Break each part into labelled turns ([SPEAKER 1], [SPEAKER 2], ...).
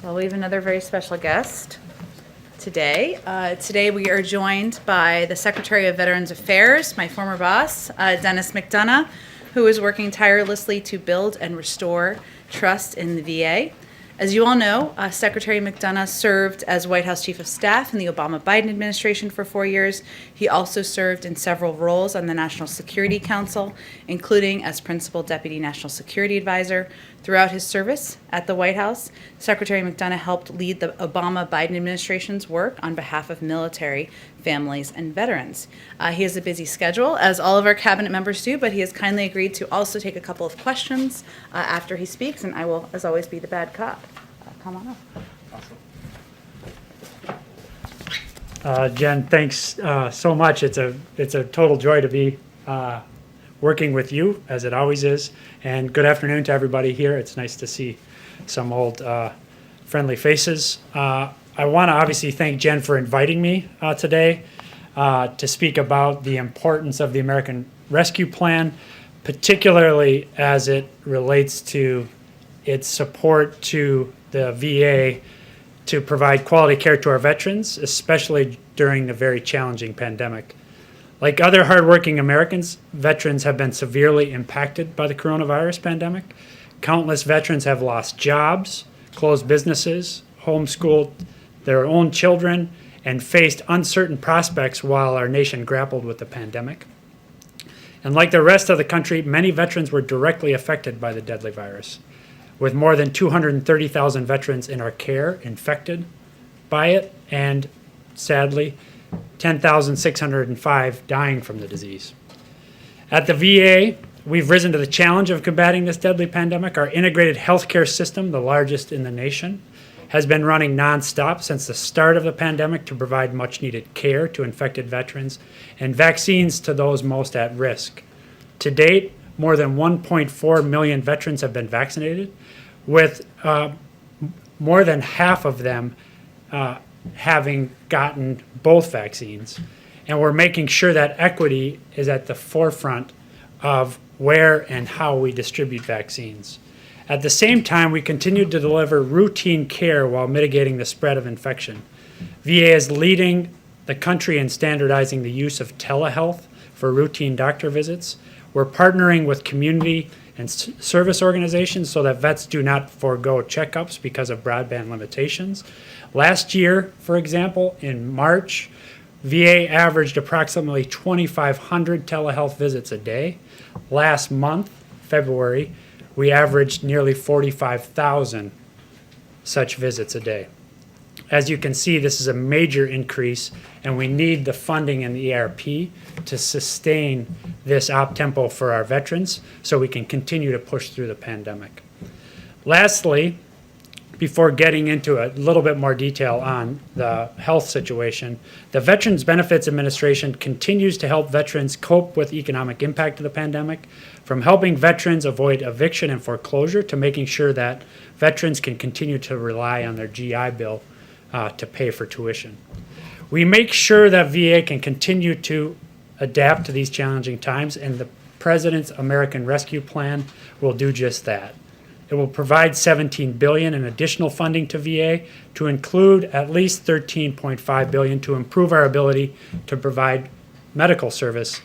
[SPEAKER 1] Well, we have another very special guest today. Today we are joined by the Secretary of Veterans Affairs, my former boss, Dennis McDonough, who is working tirelessly to build and restore trust in the VA. As you all know, Secretary McDonough served as White House Chief of Staff in the Obama-Biden administration for 4 years. He also served in several roles on the National Security Council, including as Principal Deputy National Security Advisor. Throughout his service at the White House, Secretary McDonough helped lead the Obama-Biden administration's work on behalf of military, families, and veterans. He has a busy schedule, as all of our cabinet members do, but he has kindly agreed to also take a couple of questions after he speaks, and I will, as always, be the bad cop. Come on
[SPEAKER 2] up. Jen, thanks so much. It's a total joy to be working with you, as it always is. And good afternoon to everybody here. It's nice to see some old friendly faces. I want to obviously thank Jen for inviting me today to speak about the importance of the American Rescue Plan, particularly as it relates to its support to the VA to provide quality care to our veterans, especially during the very challenging pandemic. Like other hardworking Americans, veterans have been severely impacted by the coronavirus pandemic. Countless veterans have lost jobs, closed businesses, homeschooled their own children, and faced uncertain prospects while our nation grappled with the pandemic. And like the rest of the country, many veterans were directly affected by the deadly virus, with more than 230,000 veterans in our care infected by it, and sadly, 10,605 dying from the disease. At the VA, we've risen to the challenge of combating this deadly pandemic. Our integrated healthcare system, the largest in the nation, has been running nonstop since the start of the pandemic to provide much needed care to infected veterans and vaccines to those most at risk. To date, more than 1.4 million veterans have been vaccinated, with more than half of them having gotten both vaccines. And we're making sure that equity is at the forefront of where and how we distribute vaccines. At the same time, we continue to deliver routine care while mitigating the spread of infection. VA is leading the country in standardizing the use of telehealth for routine doctor visits. We're partnering with community and service organizations so that vets do not forego checkups because of broadband limitations. Last year, for example, in March, VA averaged approximately 2,500 telehealth visits a day. Last month, February, we averaged nearly 45,000 such visits a day. As you can see, this is a major increase, and we need the funding in the ARP to sustain this op-tempo for our veterans so we can continue to push through the pandemic. Lastly, before getting into a little bit more detail on the health situation, the Veterans Benefits Administration continues to help veterans cope with economic impact of the pandemic, from helping veterans avoid eviction and foreclosure to making sure that veterans can continue to rely on their GI Bill to pay for tuition. We make sure that VA can continue to adapt to these challenging times, and the President's American Rescue Plan will do just that. It will provide $17 billion in additional funding to VA, to include at least $13.5 billion to improve our ability to provide medical service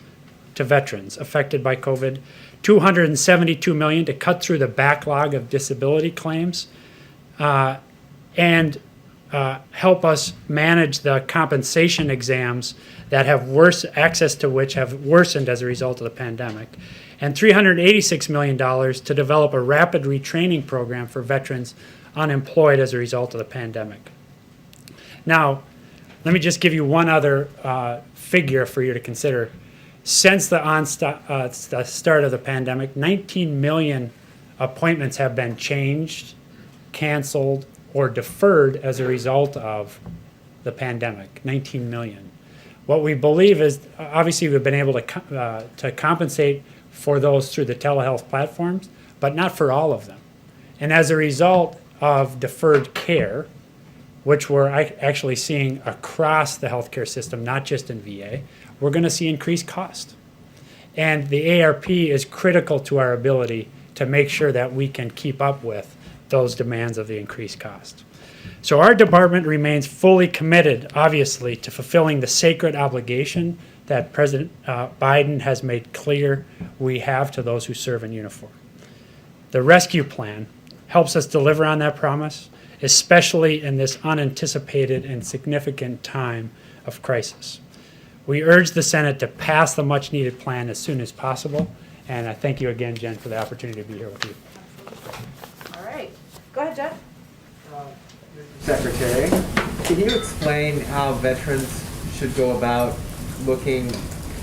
[SPEAKER 2] to veterans affected by COVID, $272 million to cut through the backlog of disability claims, and help us manage the compensation exams that have access to which have worsened as a result of the pandemic, and $386 million to develop a rapid retraining program for veterans unemployed as a result of the pandemic. Now, let me just give you one other figure for you to consider. Since the start of the pandemic, 19 million appointments have been changed, canceled, or deferred as a result of the pandemic. 19 million. What we believe is, obviously, we've been able to compensate for those through the telehealth platforms, but not for all of them. And as a result of deferred care, which we're actually seeing across the healthcare system, not just in VA, we're going to see increased cost. And the ARP is critical to our ability to make sure that we can keep up with those demands of the increased cost. So our department remains fully committed, obviously, to fulfilling the sacred obligation that President Biden has made clear we have to those who serve in uniform. The rescue plan helps us deliver on that promise, especially in this unanticipated and significant time of crisis. We urge the Senate to pass the much-needed plan as soon as possible, and I thank you again, Jen, for the opportunity to be here with you.
[SPEAKER 1] All right. Go ahead, Jeff.
[SPEAKER 3] Secretary, can you explain how veterans should go about looking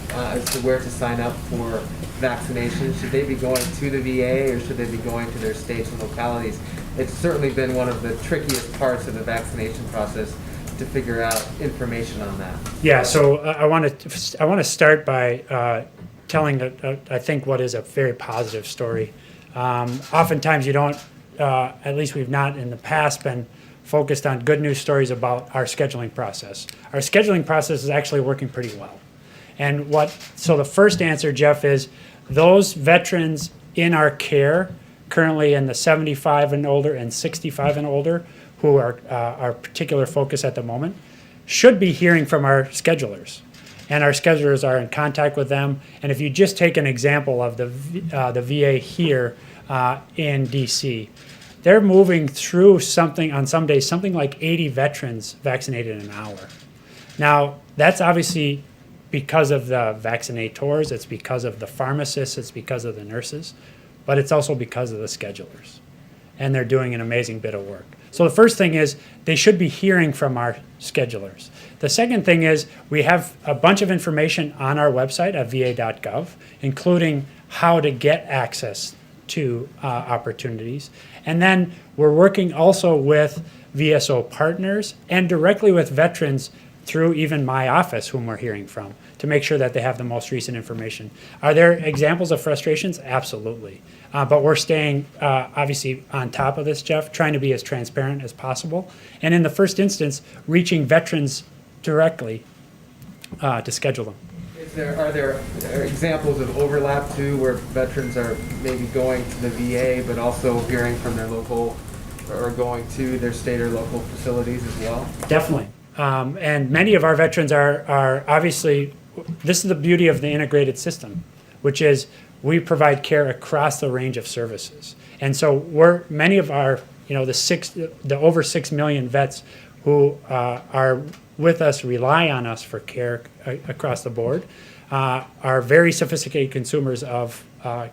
[SPEAKER 3] as to where to sign up for vaccination? Should they be going to the VA or should they be going to their states and localities? It's certainly been one of the trickiest parts of the vaccination process to figure out information on that.
[SPEAKER 2] Yeah, so I want to start by telling, I think, what is a very positive story. Oftentimes you don't, at least we've not in the past been focused on good news stories about our scheduling process. Our scheduling process is actually working pretty well. And so the first answer, Jeff, is those veterans in our care, currently in the 75 and older and 65 and older, who are our particular focus at the moment, should be hearing from our schedulers. And our schedulers are in contact with them. And if you just take an example of the VA here in DC, they're moving through on some days, something like 80 veterans vaccinated in an hour. Now, that's obviously because of the vaccinators, it's because of the pharmacists, it's because of the nurses, but it's also because of the schedulers. And they're doing an amazing bit of work. So the first thing is they should be hearing from our schedulers. The second thing is we have a bunch of information on our website at va.gov, including how to get access to opportunities. And then we're working also with VSO partners and directly with veterans through even my office, whom we're hearing from, to make sure that they have the most recent information. Are there examples of frustrations? Absolutely. But we're staying obviously on top of this, Jeff, trying to be as transparent as possible. And in the first instance, reaching veterans directly to schedule them.
[SPEAKER 3] Are there examples of overlap too, where veterans are maybe going to the VA, but also hearing from their local, or going to their state or local facilities as well?
[SPEAKER 2] Definitely. And many of our veterans are obviously, this is the beauty of the integrated system, which is we provide care across the range of services. And so many of our, the over 6 million vets who are with us, rely on us for care across the board, are very sophisticated consumers of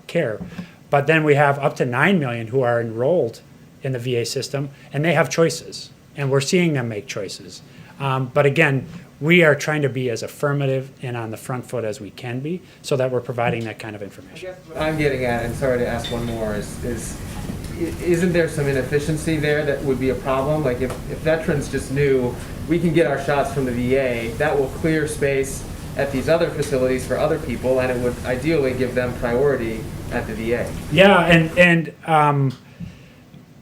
[SPEAKER 2] care. But then we have up to 9 million who are enrolled in the VA system, and they have choices, and we're seeing them make choices. But again, we are trying to be as affirmative and on the front foot as we can be so that we're providing that kind of information.
[SPEAKER 3] What I'm getting at, and sorry to ask one more, isn't there some inefficiency there that would be a problem? Like if veterans just knew we can get our shots from the VA, that will clear space at these other facilities for other people, and it would ideally give them priority at the VA.
[SPEAKER 2] Yeah, and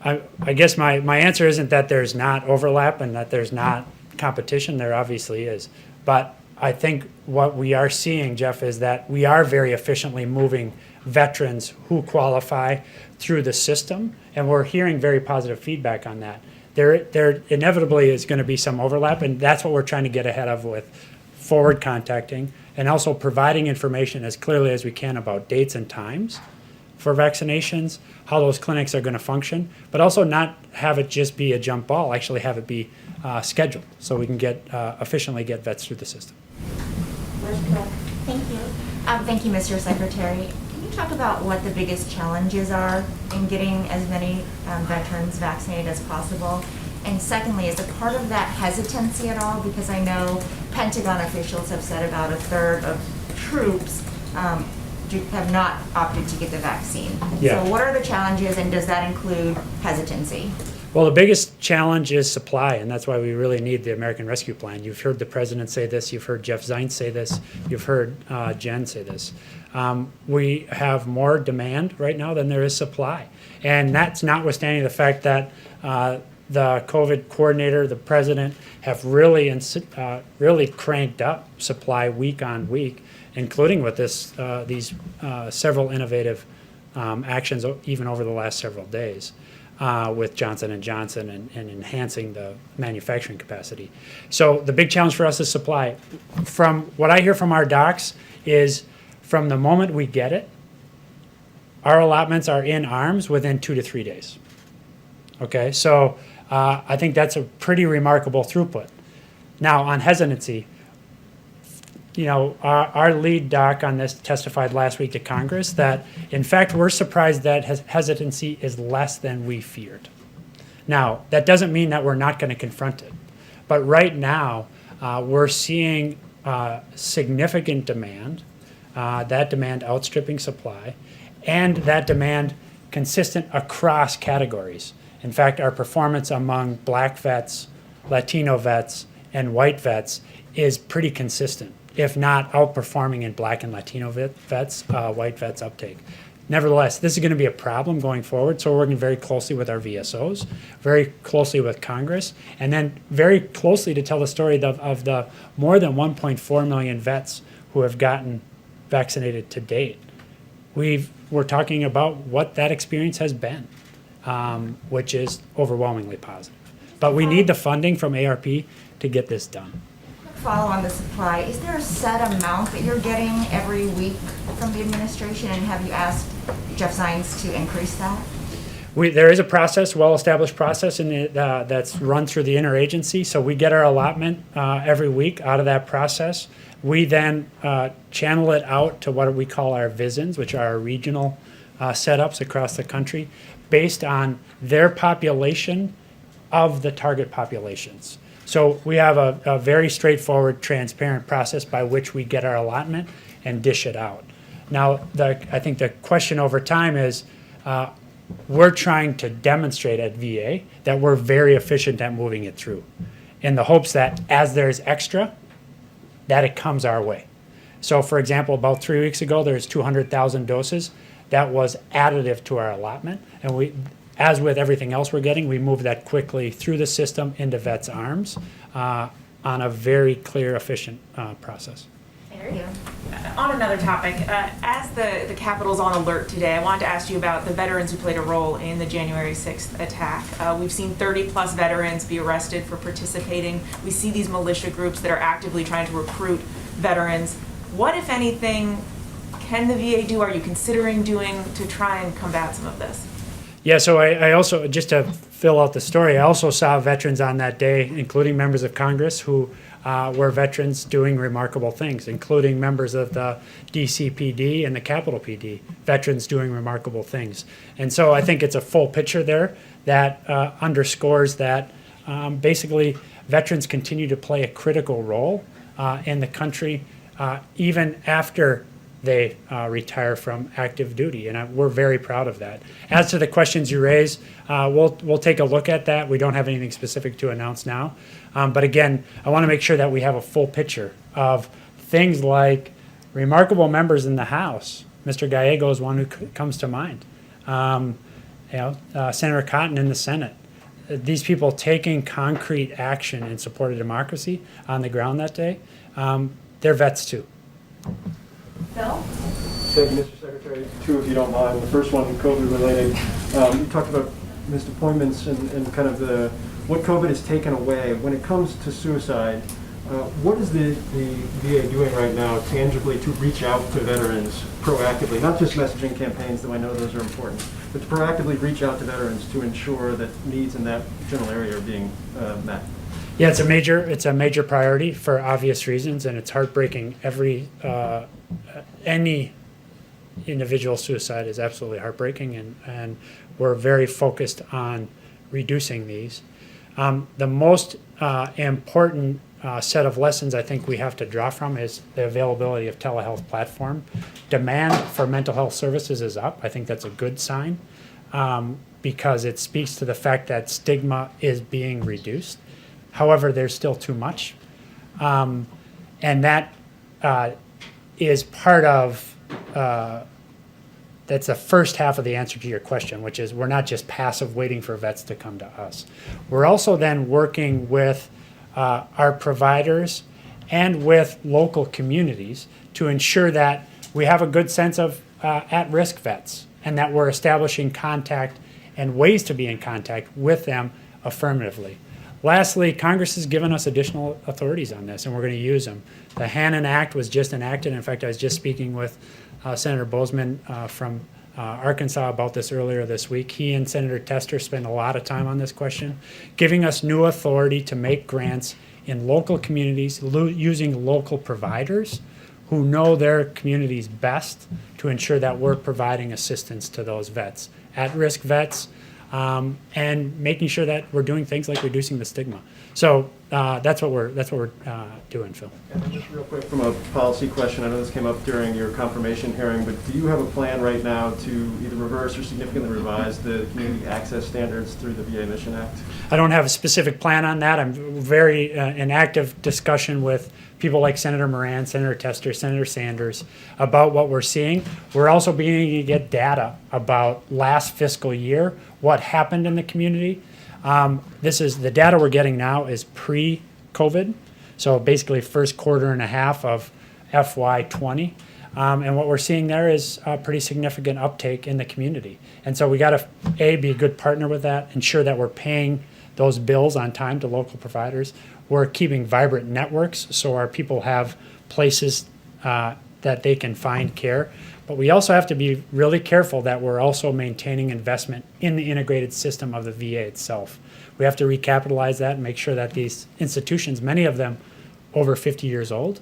[SPEAKER 2] I guess my answer isn't that there's not overlap and that there's not competition. There obviously is. But I think what we are seeing, Jeff, is that we are very efficiently moving veterans who qualify through the system, and we're hearing very positive feedback on that. There inevitably is going to be some overlap, and that's what we're trying to get ahead of with forward contacting and also providing information as clearly as we can about dates and times for vaccinations, how those clinics are going to function, but also not have it just be a jump ball, actually have it be scheduled so we can efficiently get vets through the system.
[SPEAKER 4] Thank you. Thank you, Mr. Secretary. Can you talk about what the biggest challenges are in getting as many veterans vaccinated as possible? And secondly, is a part of that hesitancy at all? Because I know Pentagon officials have said about a third of troops have not opted to get the vaccine.
[SPEAKER 2] Yeah.
[SPEAKER 4] So what are the challenges, and does that include hesitancy?
[SPEAKER 2] Well, the biggest challenge is supply, and that's why we really need the American Rescue Plan. You've heard the president say this, you've heard Jeff Zients say this, you've heard Jen say this. We have more demand right now than there is supply. And that's notwithstanding the fact that the COVID coordinator, the president, have really cranked up supply week on week, including with these several innovative actions even over the last several days. with Johnson & Johnson and enhancing the manufacturing capacity. So the big challenge for us is supply. From what I hear from our docs is from the moment we get it, our allotments are in arms within 2 to 3 days. Okay, so I think that's a pretty remarkable throughput. Now, on hesitancy, you know, our lead doc on this testified last week to Congress that, in fact, we're surprised that hesitancy is less than we feared. Now, that doesn't mean that we're not going to confront it. But right now, we're seeing significant demand, that demand outstripping supply, and that demand consistent across categories. In fact, our performance among black vets, Latino vets, and white vets is pretty consistent, if not outperforming in black and Latino vets, white vets uptake. Nevertheless, this is going to be a problem going forward, so we're working very closely with our VSOs, very closely with Congress, and then very closely to tell the story of the more than 1.4 million vets who have gotten vaccinated to date. We're talking about what that experience has been, which is overwhelmingly positive. But we need the funding from ARP to get this done.
[SPEAKER 4] Follow on the supply, is there a set amount that you're getting every week from the administration, and have you asked Jeff Zients to increase that?
[SPEAKER 2] There is a process, well-established process that's run through the interagency. So we get our allotment every week out of that process. We then channel it out to what we call our VISNs, which are our regional setups across the country, based on their population of the target populations. So we have a very straightforward, transparent process by which we get our allotment and dish it out. Now, I think the question over time is, we're trying to demonstrate at VA that we're very efficient at moving it through, in the hopes that as there's extra, that it comes our way. So, for example, about 3 weeks ago, there's 200,000 doses. That was additive to our allotment, and we, as with everything else we're getting, we move that quickly through the system into vets' arms on a very clear, efficient process.
[SPEAKER 4] Thank you.
[SPEAKER 5] On another topic, as the Capitol's on alert today, I wanted to ask you about the veterans who played a role in the January 6th attack. We've seen 30 plus veterans be arrested for participating. We see these militia groups that are actively trying to recruit veterans. What, if anything, can the VA do? Are you considering doing to try and combat some of this?
[SPEAKER 2] Yeah, so I also, just to fill out the story, I also saw veterans on that day, including members of Congress who were veterans doing remarkable things, including members of the DCPD and the Capitol PD, veterans doing remarkable things. And so I think it's a full picture there that underscores that basically veterans continue to play a critical role in the country even after they retire from active duty, and we're very proud of that. As to the questions you raise, we'll take a look at that. We don't have anything specific to announce now, but again, I want to make sure that we have a full picture of things like remarkable members in the House. Mr. Gallego is one who comes to mind. Senator Cotton in the Senate. These people taking concrete action in support of democracy on the ground that day, they're vets too.
[SPEAKER 4] Bill?
[SPEAKER 6] Thank you, Mr. Secretary. Two, if you don't mind. The first one, COVID related. You talked about missed appointments and kind of what COVID has taken away. When it comes to suicide, what is the VA doing right now tangibly to reach out to veterans proactively? Not just messaging campaigns, though I know those are important, but to proactively reach out to veterans to ensure that needs in that general area are being met.
[SPEAKER 2] Yeah, it's a major priority for obvious reasons, and it's heartbreaking. Any individual suicide is absolutely heartbreaking, and we're very focused on reducing these. The most important set of lessons I think we have to draw from is the availability of telehealth platform. Demand for mental health services is up. I think that's a good sign because it speaks to the fact that stigma is being reduced. However, there's still too much. And that is part of, that's the first half of the answer to your question, which is we're not just passive waiting for vets to come to us. We're also then working with our providers and with local communities to ensure that we have a good sense of at-risk vets and that we're establishing contact and ways to be in contact with them affirmatively. Lastly, Congress has given us additional authorities on this, and we're going to use them. The Hannon Act was just enacted. In fact, I was just speaking with Senator Bozeman from Arkansas about this earlier this week. He and Senator Tester spent a lot of time on this question, giving us new authority to make grants in local communities using local providers who know their communities best to ensure that we're providing assistance to those vets, at-risk vets, and making sure that we're doing things like reducing the stigma. So that's what we're doing, Phil.
[SPEAKER 6] And then just real quick from a policy question, I know this came up during your confirmation hearing, but do you have a plan right now to either reverse or significantly revise the community access standards through the VA Mission Act?
[SPEAKER 2] I don't have a specific plan on that. I'm very in active discussion with people like Senator Moran, Senator Tester, Senator Sanders about what we're seeing. We're also beginning to get data about last fiscal year, what happened in the community. This is the data we're getting now is pre-COVID, so basically first quarter and a half of FY20. And what we're seeing there is a pretty significant uptake in the community. And so we got to, A, be a good partner with that, ensure that we're paying those bills on time to local providers. We're keeping vibrant networks so our people have places that they can find care. But we also have to be really careful that we're also maintaining investment in the integrated system of the VA itself. We have to recapitalize that and make sure that these institutions, many of them over 50 years old,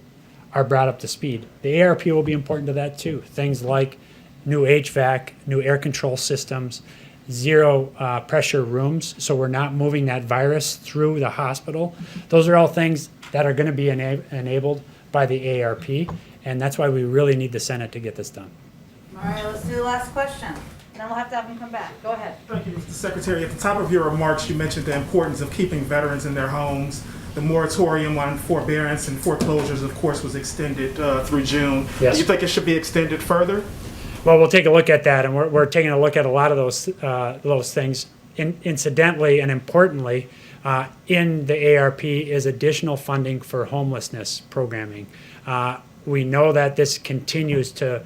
[SPEAKER 2] are brought up to speed. The ARP will be important to that too. Things like new HVAC, new air control systems, zero pressure rooms, so we're not moving that virus through the hospital. Those are all things that are going to be enabled by the ARP, and that's why we really need the Senate to get this done.
[SPEAKER 1] All right, let's do the last question. Then we'll have to have them come back. Go ahead.
[SPEAKER 7] Thank you, Mr. Secretary. At the top of your remarks, you mentioned the importance of keeping veterans in their homes. The moratorium on forbearance and foreclosures, of course, was extended through June.
[SPEAKER 2] Yes.
[SPEAKER 7] Do you think it should be extended further?
[SPEAKER 2] Well, we'll take a look at that, and we're taking a look at a lot of those things. Incidentally and importantly, in the ARP is additional funding for homelessness programming. We know that this continues to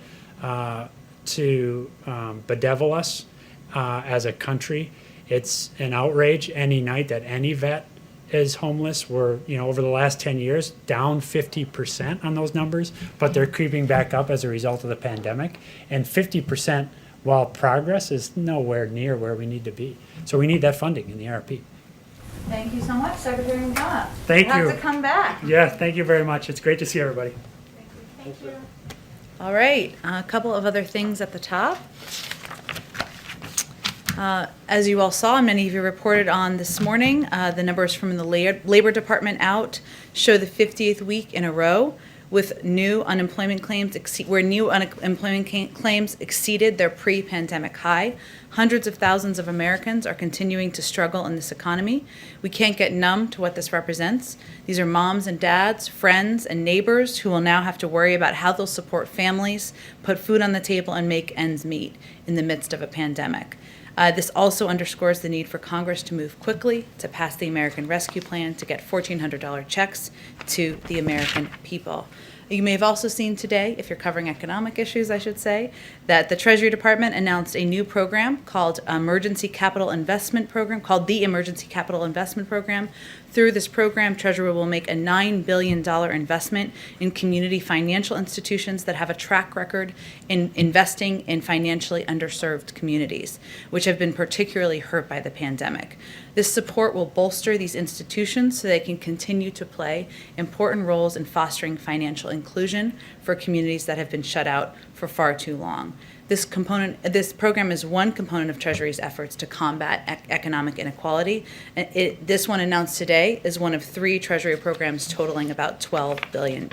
[SPEAKER 2] bedevil us as a country. It's an outrage any night that any vet is homeless. We're, over the last 10 years, down 50% on those numbers, but they're creeping back up as a result of the pandemic. And 50%, while progress, is nowhere near where we need to be. So we need that funding in the ARP.
[SPEAKER 1] Thank you so much, Secretary McDonough.
[SPEAKER 2] Thank
[SPEAKER 1] You'll
[SPEAKER 2] you.
[SPEAKER 1] have to come back.
[SPEAKER 2] Yeah, thank you very much. It's great to see everybody.
[SPEAKER 1] Thank you. All right, a couple of other things at the top. As you all saw, and many of you reported on this morning, the numbers from the Labor Department out show the 50th week in a row with new unemployment claims where new unemployment claims exceeded their pre-pandemic high. Hundreds of thousands of Americans are continuing to struggle in this economy. We can't get numb to what this represents. These are moms and dads, friends and neighbors who will now have to worry about how they'll support families, put food on the table, and make ends meet in the midst of a pandemic. This also underscores the need for Congress to move quickly to pass the American Rescue Plan to get $1,400 checks to the American people. You may have also seen today, if you're covering economic issues, I should say, that the Treasury Department announced a new program called the Emergency Capital Investment Program. Through this program, Treasury will make a $9 billion investment in community financial institutions that have a track record in investing in financially underserved communities, which have been particularly hurt by the pandemic. This support will bolster these institutions so they can continue to play important roles in fostering financial inclusion for communities that have been shut out for far too long. This program is one component of Treasury's efforts to combat economic inequality. This one announced today is one of 3 Treasury programs totaling about $12 billion.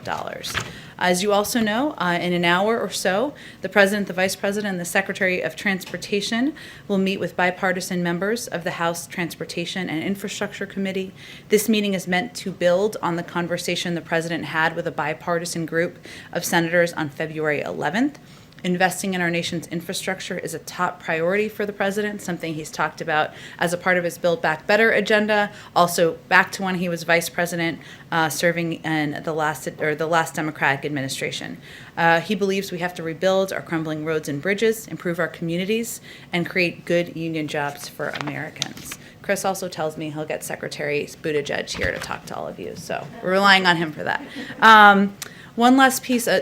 [SPEAKER 1] As you also know, in an hour or so, the President, the Vice President, and the Secretary of Transportation will meet with bipartisan members of the House Transportation and Infrastructure Committee. This meeting is meant to build on the conversation the President had with a bipartisan group of senators on February 11th. Investing in our nation's infrastructure is a top priority for the president, something he's talked about as a part of his Build Back Better agenda. Also, back to when he was vice president, serving in the last Democratic administration. He believes we have to rebuild our crumbling roads and bridges, improve our communities, and create good union jobs for Americans. Chris also tells me he'll get Secretary Buttigieg here to talk to all of you, so we're relying on him for that. One last piece, I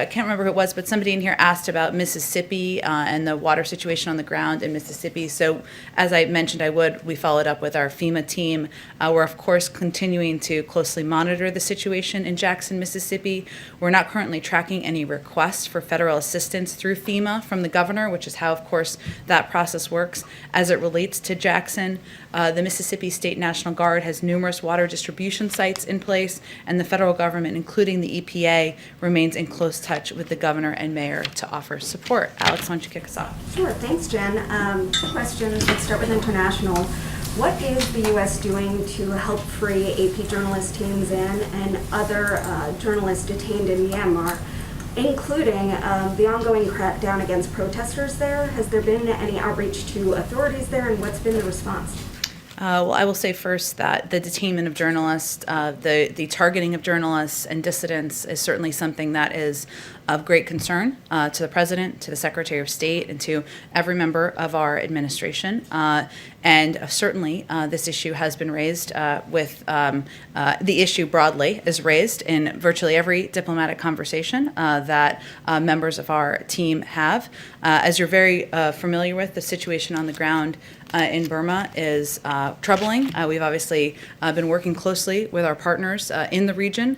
[SPEAKER 1] can't remember who it was, but somebody in here asked about Mississippi and the water situation on the ground in Mississippi. So as I mentioned we followed up with our FEMA team. We're, of course, continuing to closely monitor the situation in Jackson, Mississippi. We're not currently tracking any requests for federal assistance through FEMA from the governor, which is how, of course, that process works as it relates to Jackson. The Mississippi State National Guard has numerous water distribution sites in place, and the federal government, including the EPA, remains in close touch with the governor and mayor to offer support. Alex, why don't you kick us off?
[SPEAKER 8] Sure, thanks, Jen. Two questions. Let's start with international. What is the U.S. doing to help free AP journalist Thein Sein and other journalists detained in Myanmar, including the ongoing crackdown against protesters there? Has there been any outreach to authorities there, and what's been the response?
[SPEAKER 1] Well, I will say first that the detainment of journalists, the targeting of journalists and dissidents is certainly something that is of great concern to the President, to the Secretary of State, and to every member of our administration. And certainly this issue has been raised the issue broadly is raised in virtually every diplomatic conversation that members of our team have. As you're very familiar with, the situation on the ground in Burma is troubling. We've obviously been working closely with our partners in the region.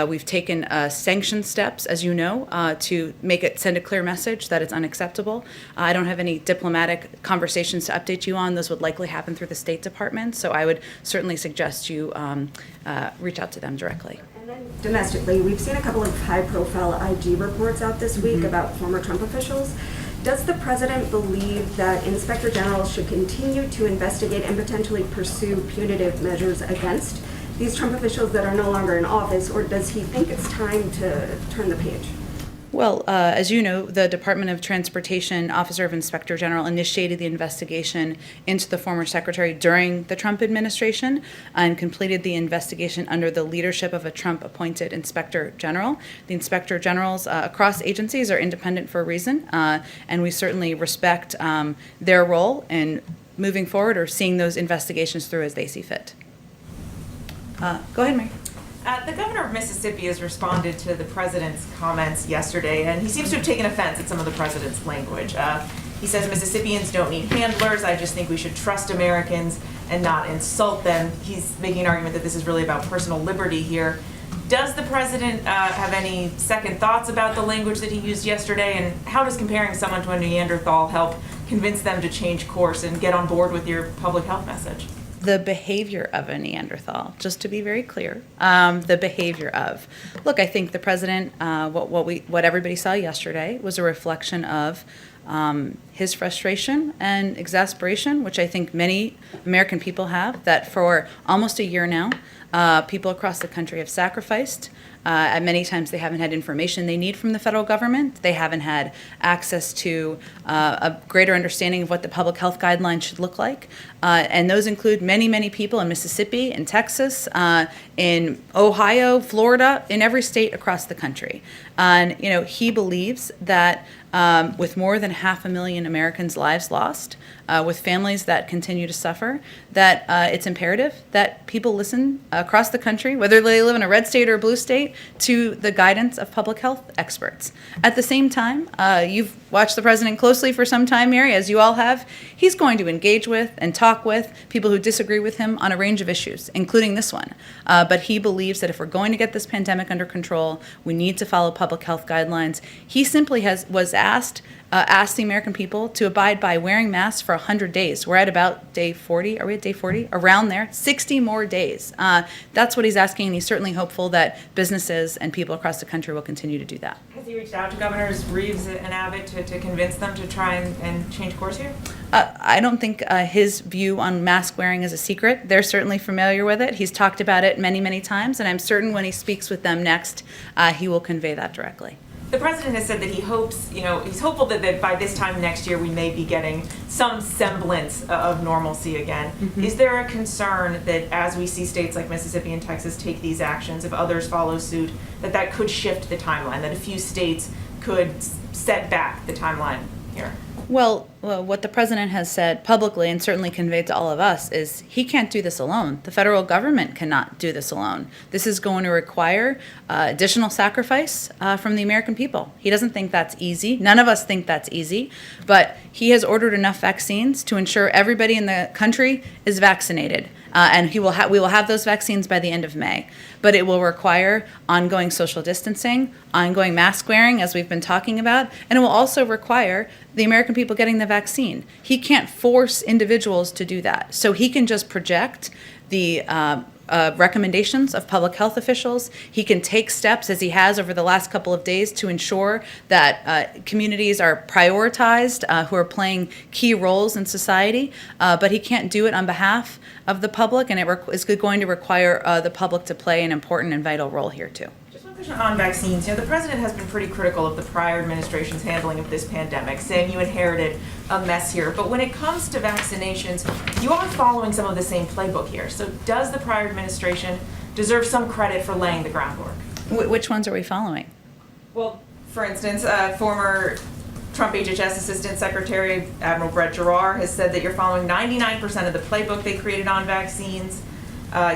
[SPEAKER 1] We've taken sanction steps, as you know, to send a clear message that it's unacceptable. I don't have any diplomatic conversations to update you on. Those would likely happen through the State Department, so I would certainly suggest you reach out to them directly.
[SPEAKER 8] And then domestically, we've seen a couple of high-profile IG reports out this week about former Trump officials. Does the president believe that inspector generals should continue to investigate and potentially pursue punitive measures against these Trump officials that are no longer in office, or does he think it's time to turn the page?
[SPEAKER 1] Well, as you know, the Department of Transportation Officer of Inspector General initiated the investigation into the former secretary during the Trump administration and completed the investigation under the leadership of a Trump-appointed Inspector General. The Inspector Generals across agencies are independent for a reason, and we certainly respect their role in moving forward or seeing those investigations through as they see fit. Go ahead, Mary.
[SPEAKER 5] The governor of Mississippi has responded to the president's comments yesterday, and he seems to have taken offense at some of the president's language. He says Mississippians don't need handlers. I just think we should trust Americans and not insult them. He's making an argument that this is really about personal liberty here. Does the president have any second thoughts about the language that he used yesterday, and how does comparing someone to a Neanderthal help convince them to change course and get on board with your public health message?
[SPEAKER 1] The behavior of a Neanderthal, just to be very clear, the behavior of. Look, I think the president, what everybody saw yesterday was a reflection of his frustration and exasperation, which I think many American people have, that for almost a year now, people across the country have sacrificed. And many times they haven't had information they need from the federal government. They haven't had access to a greater understanding of what the public health guidelines should look like. And those include many, many people in Mississippi, in Texas, in Ohio, Florida, in every state across the country. And, he believes that with more than 500,000 Americans' lives lost, with families that continue to suffer, that it's imperative that people listen across the country, whether they live in a red state or a blue state, to the guidance of public health experts. At the same time, you've watched the president closely for some time, Mary, as you all have. He's going to engage with and talk with people who disagree with him on a range of issues, including this one. But he believes that if we're going to get this pandemic under control, we need to follow public health guidelines. He simply was asked the American people to abide by wearing masks for 100 days. We're at about day 40. Are we at day 40? Around there. 60 more days. That's what he's asking, and he's certainly hopeful that businesses and people across the country will continue to do that.
[SPEAKER 5] Has he reached out to Governors Reeves and Abbott to convince them to try and change course here?
[SPEAKER 1] I don't think his view on mask wearing is a secret. They're certainly familiar with it. He's talked about it many, many times, and I'm certain when he speaks with them next, he will convey that directly.
[SPEAKER 5] The president has said that he hopes, he's hopeful that by this time next year we may be getting some semblance of normalcy again. Is there a concern that as we see states like Mississippi and Texas take these actions, if others follow suit, that could shift the timeline, that a few states could set back the timeline here?
[SPEAKER 1] Well, what the president has said publicly and certainly conveyed to all of us is he can't do this alone. The federal government cannot do this alone. This is going to require additional sacrifice from the American people. He doesn't think that's easy. None of us think that's easy. But he has ordered enough vaccines to ensure everybody in the country is vaccinated. And we will have those vaccines by the end of May. But it will require ongoing social distancing, ongoing mask wearing, as we've been talking about, and it will also require the American people getting the vaccine. He can't force individuals to do that. So he can just project the recommendations of public health officials. He can take steps, as he has over the last couple of days, to ensure that communities are prioritized who are playing key roles in society. But he can't do it on behalf of the public, and it is going to require the public to play an important and vital role here, too.
[SPEAKER 5] Just one question on vaccines. The president has been pretty critical of the prior administration's handling of this pandemic, saying you inherited a mess here. But when it comes to vaccinations, you are following some of the same playbook here. So does the prior administration deserve some credit for laying the groundwork?
[SPEAKER 1] Which ones are we following?
[SPEAKER 5] Well, for instance, former Trump HHS Assistant Secretary Admiral Brett Giroir has said that you're following 99% of the playbook they created on vaccines.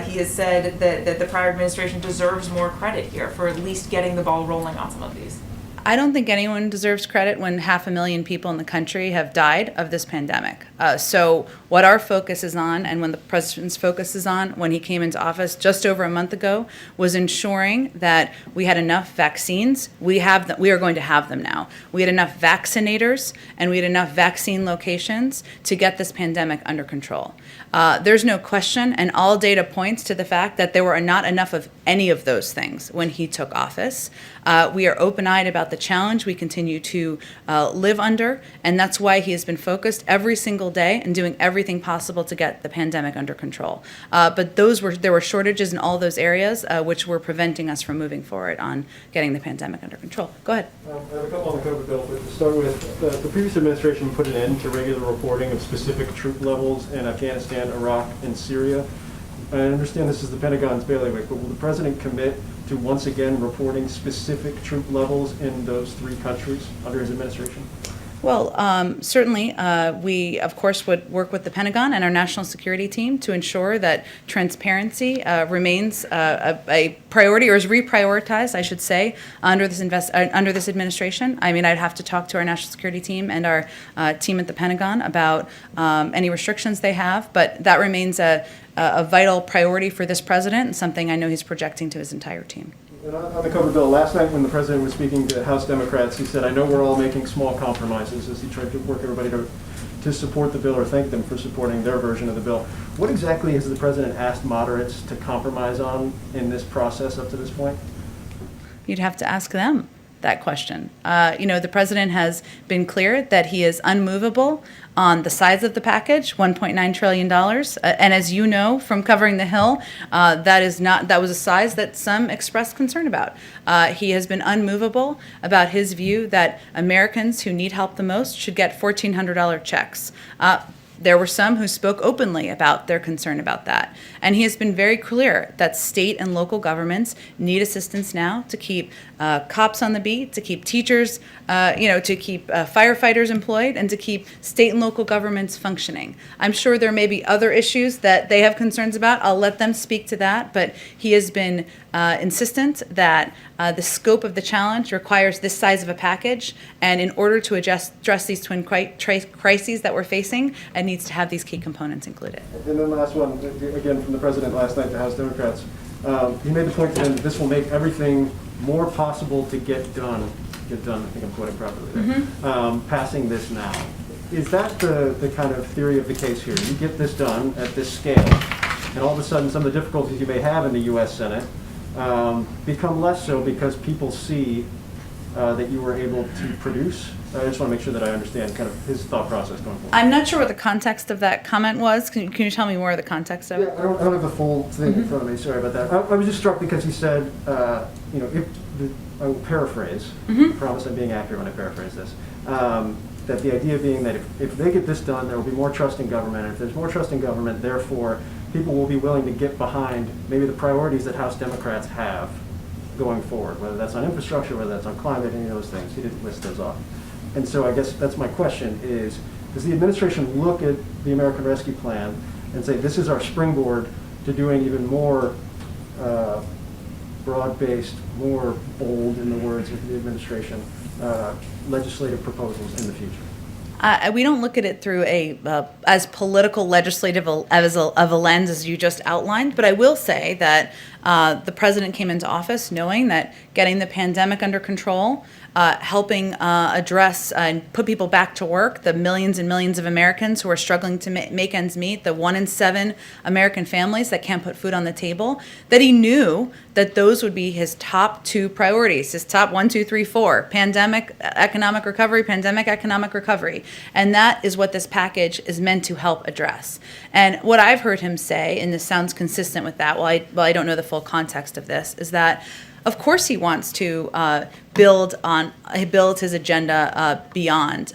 [SPEAKER 5] He has said that the prior administration deserves more credit here for at least getting the ball rolling on some of these.
[SPEAKER 1] I don't think anyone deserves credit when 500,000 people in the country have died of this pandemic. So what our focus is on, and when the president's focus is on when he came into office just over a month ago, was ensuring that we had enough vaccines. We are going to have them now. We had enough vaccinators and we had enough vaccine locations to get this pandemic under control. There's no question, and all data points to the fact that there were not enough of any of those things when he took office. We are open-eyed about the challenge we continue to live under, and that's why he has been focused every single day and doing everything possible to get the pandemic under control. But there were shortages in all those areas which were preventing us from moving forward on getting the pandemic under control. Go ahead.
[SPEAKER 6] I have a couple on the COVID bill, but to start with, the previous administration put an end to regular reporting of specific troop levels in Afghanistan, Iraq, and Syria. I understand this is the Pentagon's bailiwick, but will the president commit to once again reporting specific troop levels in those three countries under his administration?
[SPEAKER 1] Well, certainly, we, of course, would work with the Pentagon and our national security team to ensure that transparency remains a priority, or is reprioritized, I should say, under this administration. I mean, I'd have to talk to our national security team and our team at the Pentagon about any restrictions they have, but that remains a vital priority for this president and something I know he's projecting to his entire team.
[SPEAKER 6] And on the COVID bill, last night when the president was speaking to House Democrats, he said, I know we're all making small compromises, as he tried to work everybody to support the bill or thank them for supporting their version of the bill. What exactly has the president asked moderates to compromise on in this process up to this point?
[SPEAKER 1] You'd have to ask them that question. The president has been clear that he is unmovable on the size of the package, $1.9 trillion. And as you know from covering the Hill, that was a size that some expressed concern about. He has been unmovable about his view that Americans who need help the most should get $1,400 checks. There were some who spoke openly about their concern about that. And he has been very clear that state and local governments need assistance now to keep cops on the beat, to keep teachers, to keep firefighters employed, and to keep state and local governments functioning. I'm sure there may be other issues that they have concerns about. I'll let them speak to that. But he has been insistent that the scope of the challenge requires this size of a package. And in order to address these twin crises that we're facing, it needs to have these key components included.
[SPEAKER 6] And then last one, again from the president last night to House Democrats. He made the point to them that this will make everything more possible to get done. I think I'm quoting properly there. Passing this now. Is that the kind of theory of the case here? You get this done at this scale, and all of a sudden some of the difficulties you may have in the U.S. Senate become less so because people see that you were able to produce. I just want to make sure that I understand kind of his thought process going forward.
[SPEAKER 1] I'm not sure what the context of that comment was. Can you tell me more of the context of it?
[SPEAKER 6] Yeah, I don't have the full thing in front of me. Sorry about that. I was just struck because he said, if I will paraphrase, I promise I'm being accurate when I paraphrase this, that the idea being that if they get this done, there will be more trust in government, and if there's more trust in government, therefore, people will be willing to get behind maybe the priorities that House Democrats have going forward, whether that's on infrastructure, whether that's on climate, any of those things. He didn't list those off. And so I guess that's my question is, does the administration look at the American Rescue Plan and say, this is our springboard to doing even more broad-based, more bold, in the words of the administration, legislative proposals in the future?
[SPEAKER 1] We don't look at it through as political legislative of a lens as you just outlined, but I will say that the president came into office knowing that getting the pandemic under control, helping address and put people back to work, the millions and millions of Americans who are struggling to make ends meet, the 1 in 7 American families that can't put food on the table, that he knew that those would be his top 2 priorities, his top 1, 2, 3, 4, pandemic, economic recovery, pandemic, economic recovery. And that is what this package is meant to help address. And what I've heard him say, and this sounds consistent with that, while I don't know the full context of this, is that of course he wants to build his agenda beyond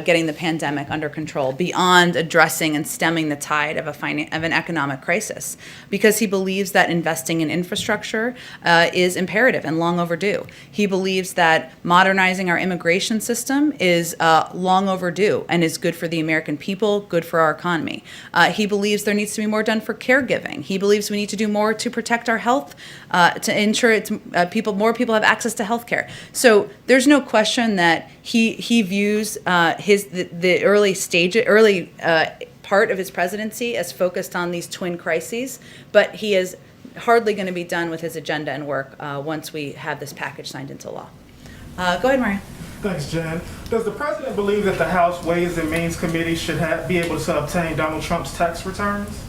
[SPEAKER 1] getting the pandemic under control, beyond addressing and stemming the tide of an economic crisis, because he believes that investing in infrastructure is imperative and long overdue. He believes that modernizing our immigration system is long overdue and is good for the American people, good for our economy. He believes there needs to be more done for caregiving. He believes we need to do more to protect our health, to ensure more people have access to health care. So there's no question that he views the early part of his presidency as focused on these twin crises, but he is hardly going to be done with his agenda and work once we have this package signed into law. Go ahead, Maria.
[SPEAKER 7] Thanks, Jen. Does the president believe that the House Ways and Means Committee should be able to obtain Donald Trump's tax returns?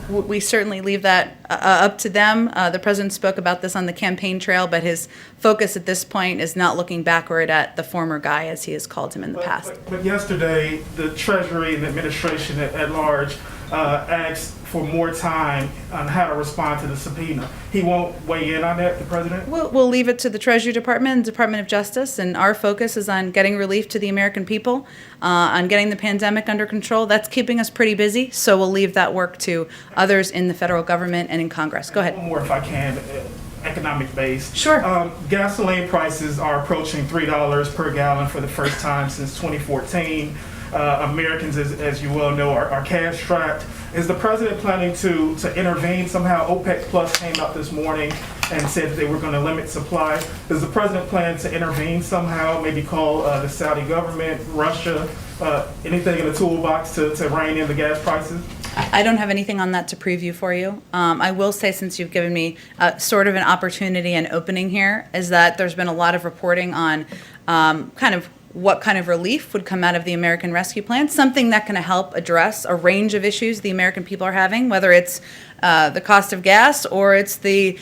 [SPEAKER 1] We certainly leave that up to them. The president spoke about this on the campaign trail, but his focus at this point is not looking backward at the former guy, as he has called him in the past.
[SPEAKER 7] But yesterday, the Treasury and the administration at large asked for more time on how to respond to the subpoena. He won't weigh in on that, the president?
[SPEAKER 1] We'll leave it to the Treasury Department and Department of Justice, and our focus is on getting relief to the American people, on getting the pandemic under control. That's keeping us pretty busy, so we'll leave that work to others in the federal government and in Congress. Go ahead.
[SPEAKER 7] One more, if I can, economic based.
[SPEAKER 1] Sure.
[SPEAKER 7] Gasoline prices are approaching $3 per gallon for the first time since 2014. Americans, as you well know, are cash strapped. Is the president planning to intervene somehow? OPEC Plus came out this morning and said that they were going to limit supply. Does the president plan to intervene somehow, maybe call the Saudi government, Russia, anything in the toolbox to rein in the gas prices?
[SPEAKER 1] I don't have anything on that to preview for you. I will say, since you've given me sort of an opportunity and opening here, is that there's been a lot of reporting on kind of what kind of relief would come out of the American Rescue Plan, something that can help address a range of issues the American people are having, whether it's the cost of gas or it's the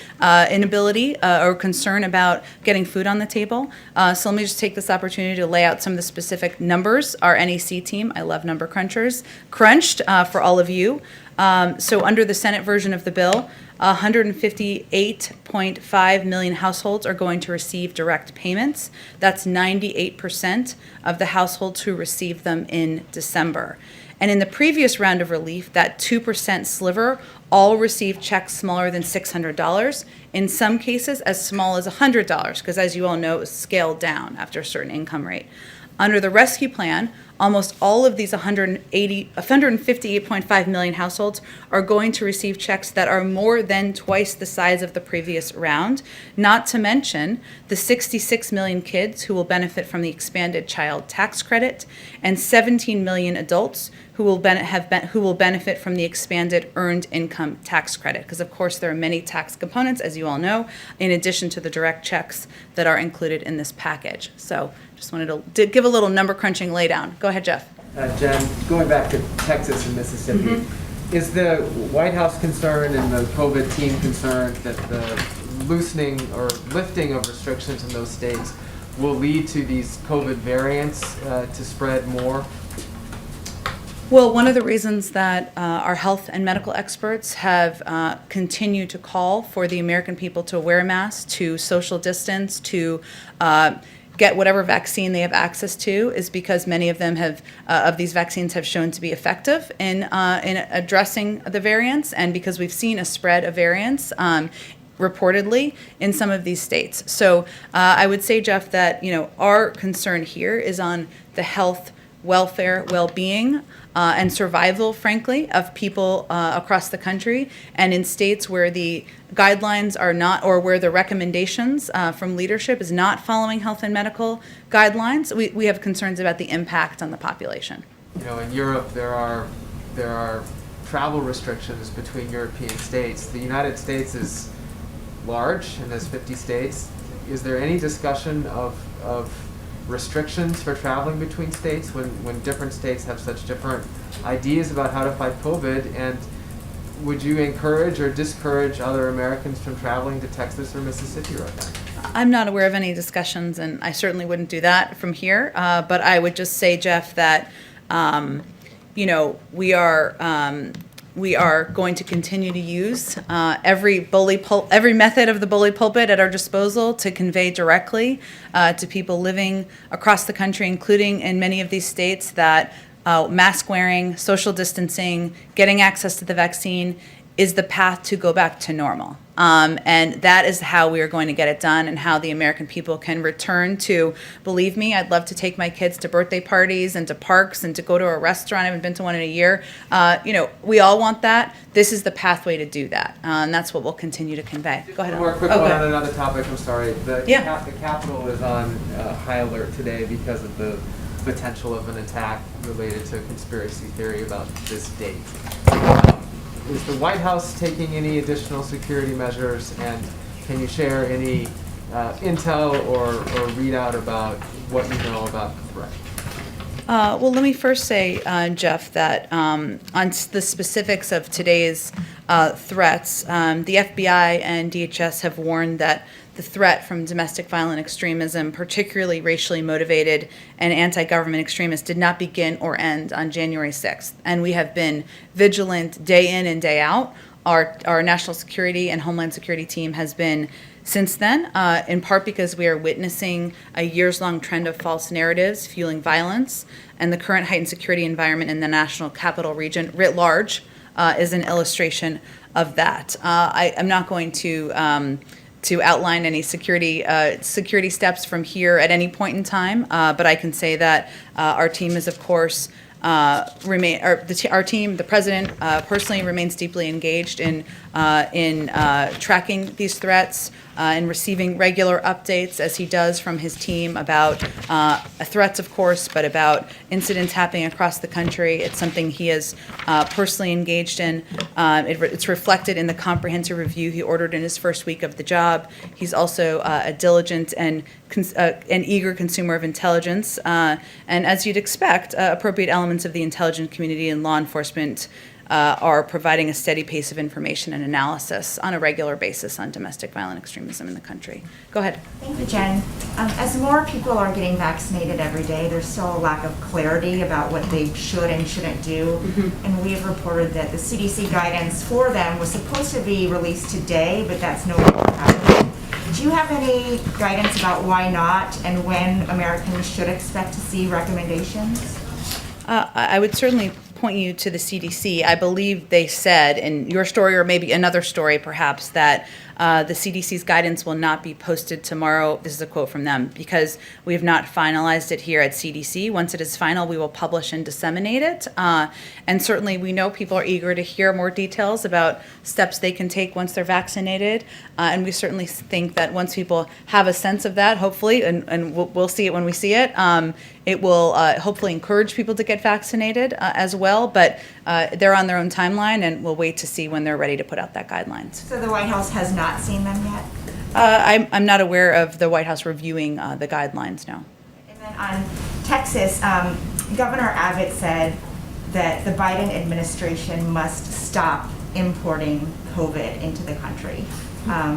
[SPEAKER 1] inability or concern about getting food on the table. So let me just take this opportunity to lay out some of the specific numbers our NEC team, I love number crunchers, crunched for all of you. So under the Senate version of the bill, 158.5 million households are going to receive direct payments. That's 98% of the households who received them in December. And in the previous round of relief, that 2% sliver all received checks smaller than $600, in some cases as small as $100, because as you all know, it was scaled down after a certain income rate. Under the rescue plan, almost all of these 158.5 million households are going to receive checks that are more than twice the size of the previous round, not to mention the 66 million kids who will benefit from the expanded child tax credit and 17 million adults who will benefit from the expanded earned income tax credit. Because of course there are many tax components, as you all know, in addition to the direct checks that are included in this package. So just wanted to give a little number crunching laydown. Go ahead, Jeff.
[SPEAKER 3] Jen, going back to Texas and Mississippi, is the White House concerned and the COVID team concerned that the loosening or lifting of restrictions in those states will lead to these COVID variants to spread more?
[SPEAKER 1] Well, one of the reasons that our health and medical experts have continued to call for the American people to wear masks, to social distance, to get whatever vaccine they have access to, is because many of them of these vaccines have shown to be effective in addressing the variants, and because we've seen a spread of variants reportedly in some of these states. So I would say, Jeff, that our concern here is on the health, welfare, well-being, and survival, frankly, of people across the country, and in states where the guidelines are not, or where the recommendations from leadership is not following health and medical guidelines, we have concerns about the impact on the population.
[SPEAKER 3] In Europe, there are travel restrictions between European states. The United States is large and has 50 states. Is there any discussion of restrictions for traveling between states when different states have such different ideas about how to fight COVID? And would you encourage or discourage other Americans from traveling to Texas or Mississippi right now?
[SPEAKER 1] I'm not aware of any discussions, and I certainly wouldn't do that from here. But I would just say, Jeff, that we are going to continue to use every method of the bully pulpit at our disposal to convey directly to people living across the country, including in many of these states, that mask wearing, social distancing, getting access to the vaccine is the path to go back to normal. And that is how we are going to get it done, and how the American people can return to, believe me, I'd love to take my kids to birthday parties and to parks and to go to a restaurant. I haven't been to one in a year. We all want that. This is the pathway to do that. And that's what we'll continue to convey. Go ahead.
[SPEAKER 3] One more quick one on another topic. I'm sorry. The Capitol is on high alert today because of the potential of an attack related to a conspiracy theory about this date. Is the White House taking any additional security measures, and can you share any intel or readout about what you know about the threat?
[SPEAKER 1] Well, let me first say, Jeff, that on the specifics of today's threats, the FBI and DHS have warned that the threat from domestic violent extremism, particularly racially motivated and anti-government extremists, did not begin or end on January 6th. And we have been vigilant day in and day out. Our national security and homeland security team has been since then, in part because we are witnessing a years-long trend of false narratives fueling violence, and the current heightened security environment in the national capital region writ large is an illustration of that. I'm not going to outline any security steps from here at any point in time, but I can say that our team is, of course, our team, the president personally remains deeply engaged in tracking these threats and receiving regular updates, as he does from his team, about threats, of course, but about incidents happening across the country. It's something he is personally engaged in. It's reflected in the comprehensive review he ordered in his first week of the job. He's also a diligent and an eager consumer of intelligence, and as you'd expect, appropriate elements of the intelligence community and law enforcement are providing a steady pace of information and analysis on a regular basis on domestic violent extremism in the country. Go ahead.
[SPEAKER 4] Thank you, Jen. As more people are getting vaccinated every day, there's still a lack of clarity about what they should and shouldn't do. And we have reported that the CDC guidance for them was supposed to be released today, but that's no longer happening. Do you have any guidance about why not, and when Americans should expect to see recommendations?
[SPEAKER 1] I would certainly point you to the CDC. I believe they said in your story, or maybe another story perhaps, that the CDC's guidance will not be posted tomorrow. This is a quote from them, because we have not finalized it here at CDC. Once it is final, we will publish and disseminate it. And certainly we know people are eager to hear more details about steps they can take once they're vaccinated. And we certainly think that once people have a sense of that, hopefully, and we'll see it when we see it, it will hopefully encourage people to get vaccinated as well. But they're on their own timeline, and we'll wait to see when they're ready to put out that guidelines.
[SPEAKER 4] So the White House has not seen them yet?
[SPEAKER 1] I'm not aware of the White House reviewing the guidelines, no.
[SPEAKER 4] And then on Texas, Governor Abbott said that the Biden administration must stop importing COVID into the country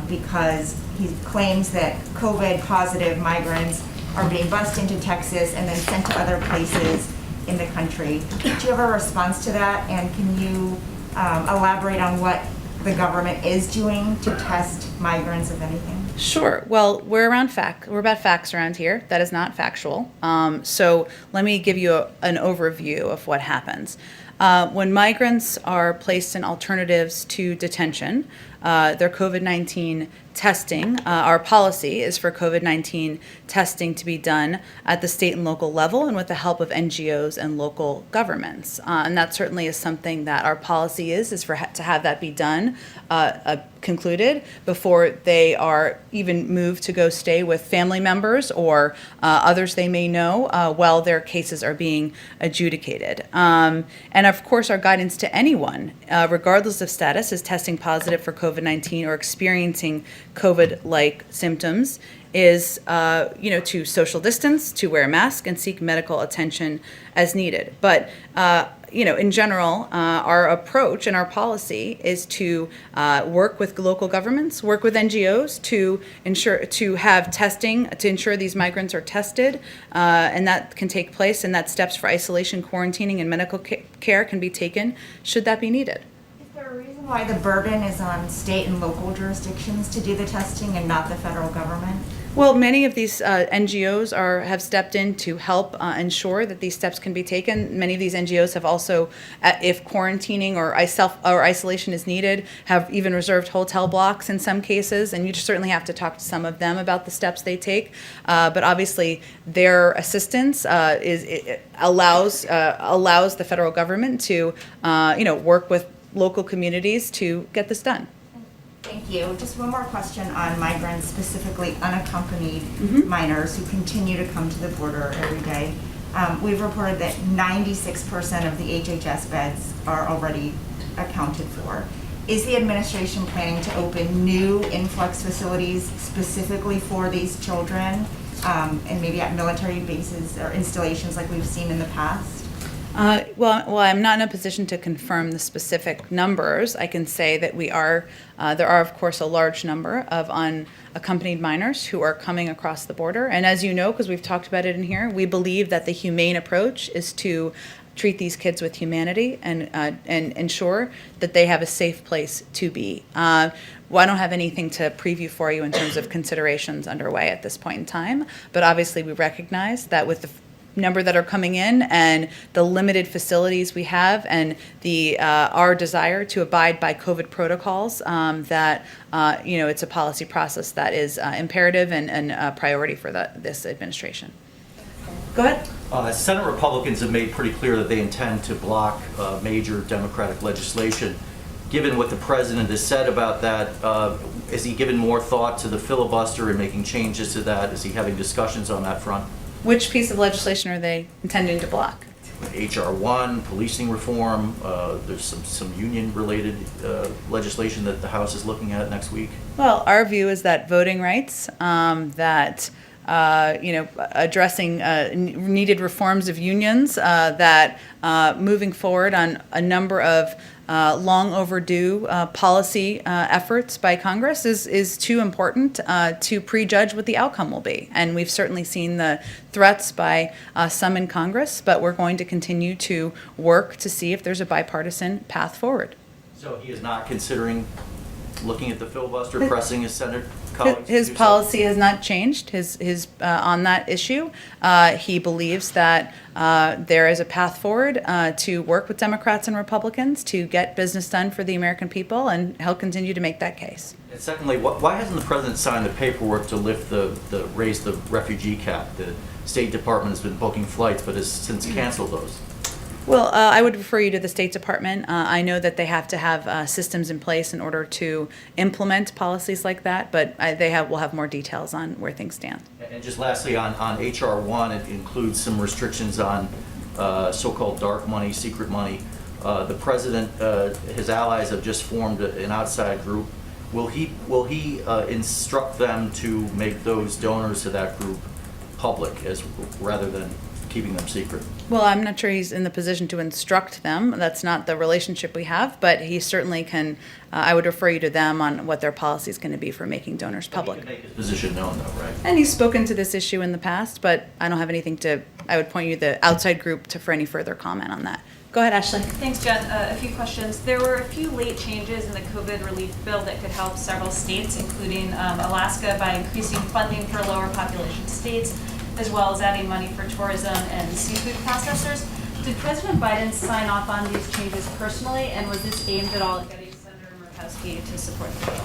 [SPEAKER 4] because he claims that COVID positive migrants are being bused into Texas and then sent to other places in the country. Do you have a response to that? And can you elaborate on what the government is doing to test migrants, if anything?
[SPEAKER 1] Sure. Well, we're about facts around here. That is not factual. So let me give you an overview of what happens. When migrants are placed in alternatives to detention, their COVID-19 testing, our policy is for COVID-19 testing to be done at the state and local level and with the help of NGOs and local governments. And that certainly is something that our policy is to have that be done, concluded before they are even moved to go stay with family members or others they may know while their cases are being adjudicated. And of course, our guidance to anyone, regardless of status, is testing positive for COVID-19 or experiencing COVID-like symptoms is, to social distance, to wear a mask, and seek medical attention as needed. But, in general, our approach and our policy is to work with local governments, work with NGOs to have testing, to ensure these migrants are tested, and that can take place, and that steps for isolation, quarantining, and medical care can be taken should that be needed.
[SPEAKER 4] Is there a reason why the burden is on state and local jurisdictions to do the testing and not the federal government?
[SPEAKER 1] Well, many of these NGOs have stepped in to help ensure that these steps can be taken. Many of these NGOs have also, if quarantining or isolation is needed, have even reserved hotel blocks in some cases, and you certainly have to talk to some of them about the steps they take. But obviously, their assistance allows the federal government to, work with local communities to get this done.
[SPEAKER 4] Thank you. Just one more question on migrants, specifically unaccompanied minors who continue to come to the border every day. We've reported that 96% of the HHS beds are already accounted for. Is the administration planning to open new influx facilities specifically for these children, and maybe at military bases or installations like we've seen in the past?
[SPEAKER 1] Well, I'm not in a position to confirm the specific numbers. I can say that there are, of course, a large number of unaccompanied minors who are coming across the border. And as you know, because we've talked about it in here, we believe that the humane approach is to treat these kids with humanity and ensure that they have a safe place to be. Well, I don't have anything to preview for you in terms of considerations underway at this point in time, but obviously we recognize that with the number that are coming in and the limited facilities we have and our desire to abide by COVID protocols, that it's a policy process that is imperative and a priority for this administration. Go ahead.
[SPEAKER 9] Senate Republicans have made pretty clear that they intend to block major Democratic legislation. Given what the president has said about that, has he given more thought to the filibuster and making changes to that? Is he having discussions on that front?
[SPEAKER 1] Which piece of legislation are they intending to block?
[SPEAKER 9] HR 1, policing reform, there's some union-related legislation that the House is looking at next week.
[SPEAKER 1] Well, our view is that voting rights, addressing needed reforms of unions, that moving forward on a number of long overdue policy efforts by Congress is too important to prejudge what the outcome will be. And we've certainly seen the threats by some in Congress, but we're going to continue to work to see if there's a bipartisan path forward.
[SPEAKER 9] So he is not considering looking at the filibuster, pressing his Senate colleagues?
[SPEAKER 1] His policy has not changed his on that issue. He believes that there is a path forward to work with Democrats and Republicans to get business done for the American people, and he'll continue to make that case.
[SPEAKER 9] And secondly, why hasn't the president signed the paperwork to lift raise the refugee cap? The State Department has been booking flights, but has since canceled those.
[SPEAKER 1] Well, I would refer you to the State Department. I know that they have to have systems in place in order to implement policies like that, but will have more details on where things stand.
[SPEAKER 9] And just lastly, on HR 1, it includes some restrictions on so-called dark money, secret money. The president, his allies have just formed an outside group. Will he instruct them to make those donors to that group public rather than keeping them secret?
[SPEAKER 1] Well, I'm not sure he's in the position to instruct them. That's not the relationship we have, but he certainly can. I would refer you to them on what their policy is going to be for making donors public.
[SPEAKER 9] He can make his position known, though, right?
[SPEAKER 1] And he's spoken to this issue in the past, but I don't have anything to I would point you to the outside group for any further comment on that. Go ahead, Ashley.
[SPEAKER 10] Thanks, Jen. A few questions. There were a few late changes in the COVID relief bill that could help several states, including Alaska, by increasing funding for lower population states, as well as adding money for tourism and seafood processors. Did President Biden sign off on these changes personally, and was this aimed at all at getting Senator Murkowski to support the bill?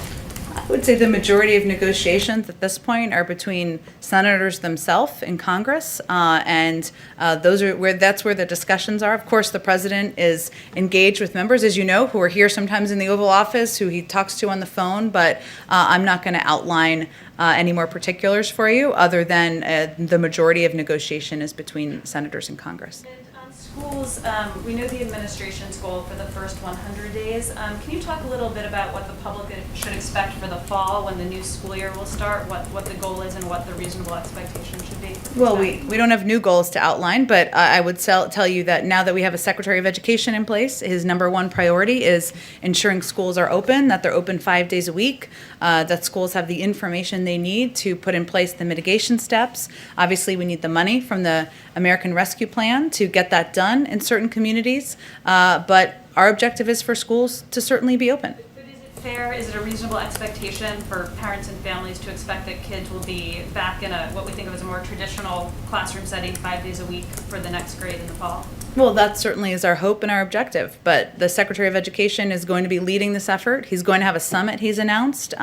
[SPEAKER 1] I would say the majority of negotiations at this point are between senators themselves in Congress, and that's where the discussions are. Of course, the president is engaged with members, as you know, who are here sometimes in the Oval Office, who he talks to on the phone, but I'm not going to outline any more particulars for you other than the majority of negotiation is between senators in Congress.
[SPEAKER 10] And on schools, we know the administration's goal for the first 100 days. Can you talk a little bit about what the public should expect for the fall when the new school year will start, what the goal is and what the reasonable expectation should be?
[SPEAKER 1] Well, we don't have new goals to outline, but I would tell you that now that we have a Secretary of Education in place, his number one priority is ensuring schools are open, that they're open 5 days a week, that schools have the information they need to put in place the mitigation steps. Obviously, we need the money from the American Rescue Plan to get that done in certain communities, but our objective is for schools to certainly be open.
[SPEAKER 10] But is it fair, is it a reasonable expectation for parents and families to expect that kids will be back in what we think of as a more traditional classroom setting 5 days a week for the next grade in the fall?
[SPEAKER 1] Well, that certainly is our hope and our objective, but the Secretary of Education is going to be leading this effort. He's going to have a summit he's announced.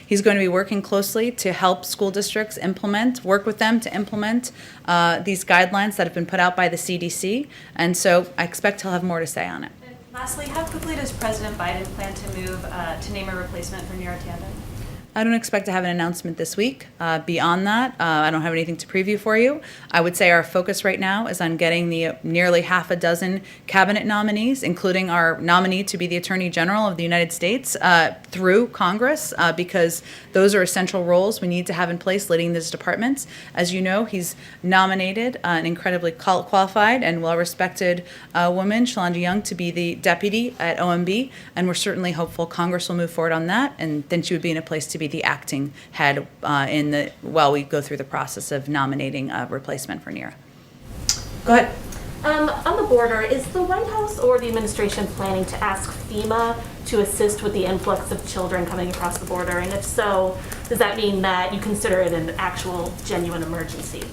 [SPEAKER 1] He's going to be working closely to help school districts work with them to implement these guidelines that have been put out by the CDC, and so I expect he'll have more to say on it.
[SPEAKER 10] And lastly, how quickly does President Biden plan to move to name a replacement for Neera Tanden?
[SPEAKER 1] I don't expect to have an announcement this week. Beyond that, I don't have anything to preview for you. I would say our focus right now is on getting the nearly half a dozen cabinet nominees, including our nominee to be the Attorney General of the United States, through Congress, because those are essential roles we need to have in place leading these departments. As you know, he's nominated an incredibly qualified and well-respected woman, Shalanda Young, to be the deputy at OMB, and we're certainly hopeful Congress will move forward on that, and then she would be in a place to be the acting head while we go through the process of nominating a replacement for Neera. Go ahead.
[SPEAKER 11] On the border, is the White House or the administration planning to ask FEMA to assist with the influx of children coming across the border? And if so, does that mean that you consider it an actual genuine emergency?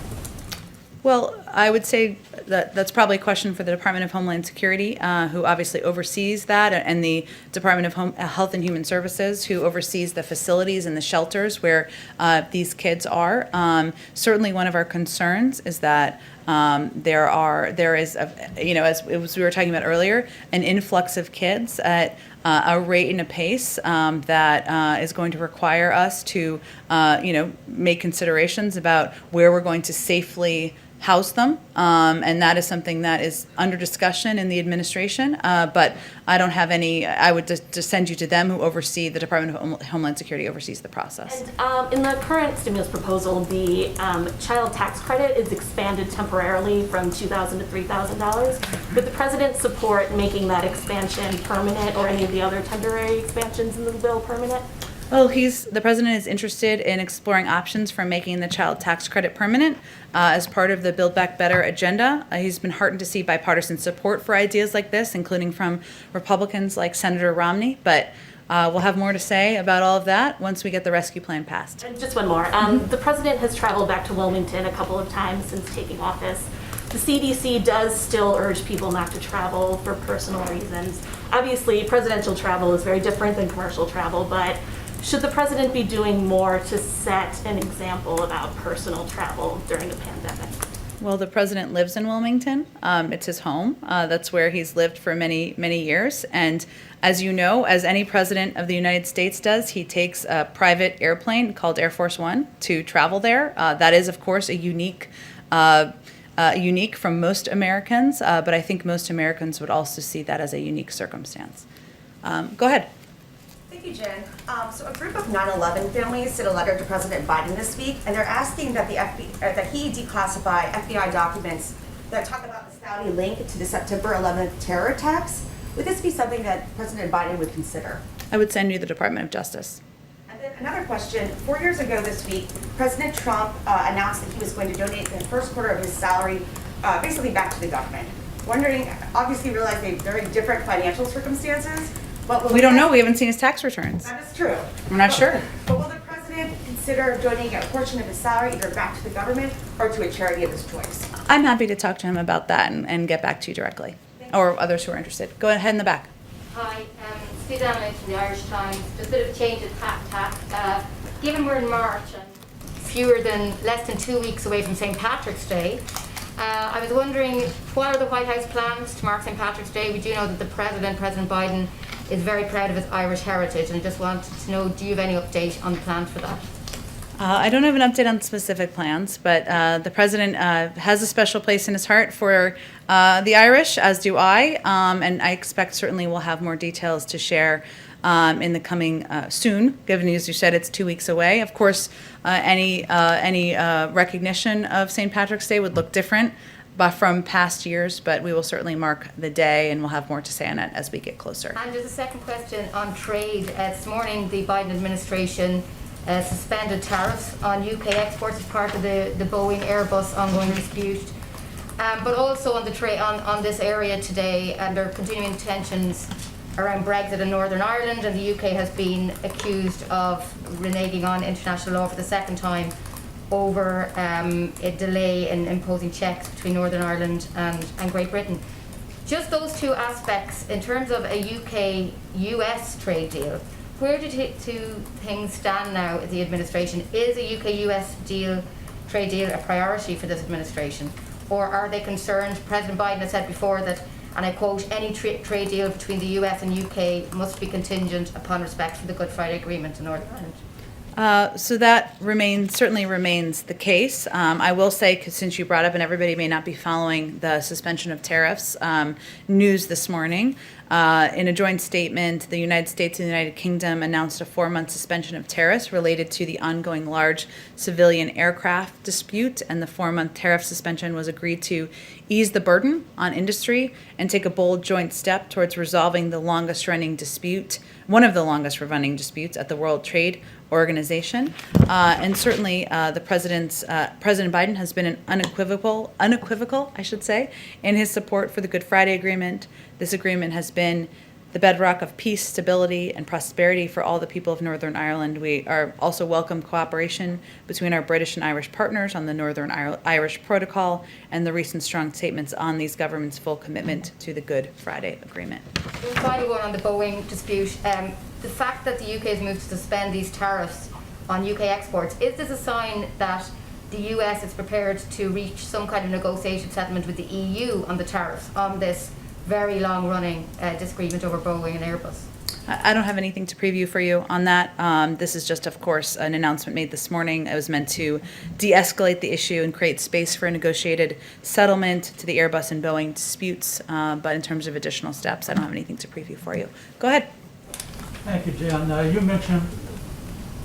[SPEAKER 1] Well, I would say that that's probably a question for the Department of Homeland Security, who obviously oversees that, and the Department of Health and Human Services, who oversees the facilities and the shelters where these kids are. Certainly, one of our concerns is that there is, as we were talking about earlier, an influx of kids at a rate and a pace that is going to require us to, make considerations about where we're going to safely house them, and that is something that is under discussion in the administration, but I don't have any. I would just send you to them, who oversee the Department of Homeland Security, oversees the process.
[SPEAKER 11] And in the current stimulus proposal, the child tax credit is expanded temporarily from $2,000 to $3,000. Would the president support making that expansion permanent, or any of the other temporary expansions in the bill permanent?
[SPEAKER 1] Well, the president is interested in exploring options for making the child tax credit permanent as part of the Build Back Better agenda. He's been heartened to see bipartisan support for ideas like this, including from Republicans like Senator Romney. But we'll have more to say about all of that once we get the rescue plan passed.
[SPEAKER 11] And just one more. The president has traveled back to Wilmington a couple of times since taking office. The CDC does still urge people not to travel for personal reasons. Obviously, presidential travel is very different than commercial travel, but should the president be doing more to set an example about personal travel during the pandemic?
[SPEAKER 1] Well, the president lives in Wilmington. It's his home. That's where he's lived for many, many years. And as you know, as any president of the United States does, he takes a private airplane called Air Force One to travel there. That is, of course, a unique from most Americans, but I think most Americans would also see that as a unique circumstance. Go ahead.
[SPEAKER 12] Thank you, Jen. So a group of 9/11 families sent a letter to President Biden this week, and they're asking that that he declassify FBI documents that talk about the Saudi link to the September 11th terror attacks. Would this be something that President Biden would consider?
[SPEAKER 1] I would send you the Department of Justice.
[SPEAKER 12] And then another question. 4 years ago this week, President Trump announced that he was going to donate the first quarter of his salary basically back to the government. Wondering, obviously realize they have very different financial circumstances, but will
[SPEAKER 1] We don't
[SPEAKER 12] the
[SPEAKER 1] know. We haven't seen his tax returns.
[SPEAKER 12] That is true.
[SPEAKER 1] We're not sure.
[SPEAKER 12] But will the president consider donating a portion of his salary either back to the government or to a charity of his choice?
[SPEAKER 1] I'm happy to talk to him about that and get back to you directly, or others who are interested. Go ahead in the back.
[SPEAKER 13] Hi, Sue Daniel from the Irish Times. Just a bit of a change of tack. Given we're in March and less than 2 weeks away from St. Patrick's Day, I was wondering, what are the White House plans to mark St. Patrick's Day? We do know that the President Biden, is very proud of his Irish heritage, and just wanted to know, do you have any update on the plans for that?
[SPEAKER 1] I don't have an update on specific plans, but the president has a special place in his heart for the Irish, as do I, and I expect certainly we'll have more details to share in the coming soon, given as you said it's 2 weeks away. Of course, any recognition of St. Patrick's Day would look different from past years, but we will certainly mark the day, and we'll have more to say on it as we get closer.
[SPEAKER 13] And just a second question on trade. This morning, the Biden administration suspended tariffs on UK exports as part of the Boeing Airbus ongoing dispute. But also on the on this area today, and there are continuing tensions around Brexit in Northern Ireland, and the UK has been accused of reneging on international law for the second time over a delay in imposing checks between Northern Ireland and Great Britain. Just those two aspects, in terms of a UK-US trade deal, where do things stand now at the administration? Is a UK-US trade deal a priority for this administration? Or are they concerned? President Biden has said before that, and I quote, any trade deal between the US and UK must be contingent upon respect for the Good Friday Agreement in Northern Ireland.
[SPEAKER 1] So that certainly remains the case. I will say, 'cause since you brought up, and everybody may not be following the suspension of tariffs news this morning, in a joint statement, the United States and the United Kingdom announced a 4-month suspension of tariffs related to the ongoing large civilian aircraft dispute, and the 4-month tariff suspension was agreed to ease the burden on industry and take a bold joint step towards resolving the longest-running dispute, one of the longest-running disputes at the World Trade Organization. And certainly President Biden has been unequivocal, I should say, in his support for the Good Friday Agreement. This agreement has been the bedrock of peace, stability, and prosperity for all the people of Northern Ireland. We are also welcome cooperation between our British and Irish partners on the Northern Irish Protocol and the recent strong statements on these governments' full commitment to the Good Friday Agreement.
[SPEAKER 13] The final one on the Boeing dispute. The fact that the UK has moved to suspend these tariffs on UK exports, is this a sign that the US is prepared to reach some kind of negotiation settlement with the EU on the tariffs on this very long-running disagreement over Boeing and Airbus?
[SPEAKER 1] I don't have anything to preview for you on that. This is just, of course, an announcement made this morning. It was meant to de-escalate the issue and create space for a negotiated settlement to the Airbus and Boeing disputes. But in terms of additional steps, I don't have anything to preview for you. Go ahead.
[SPEAKER 14] Thank you, Jen. You mentioned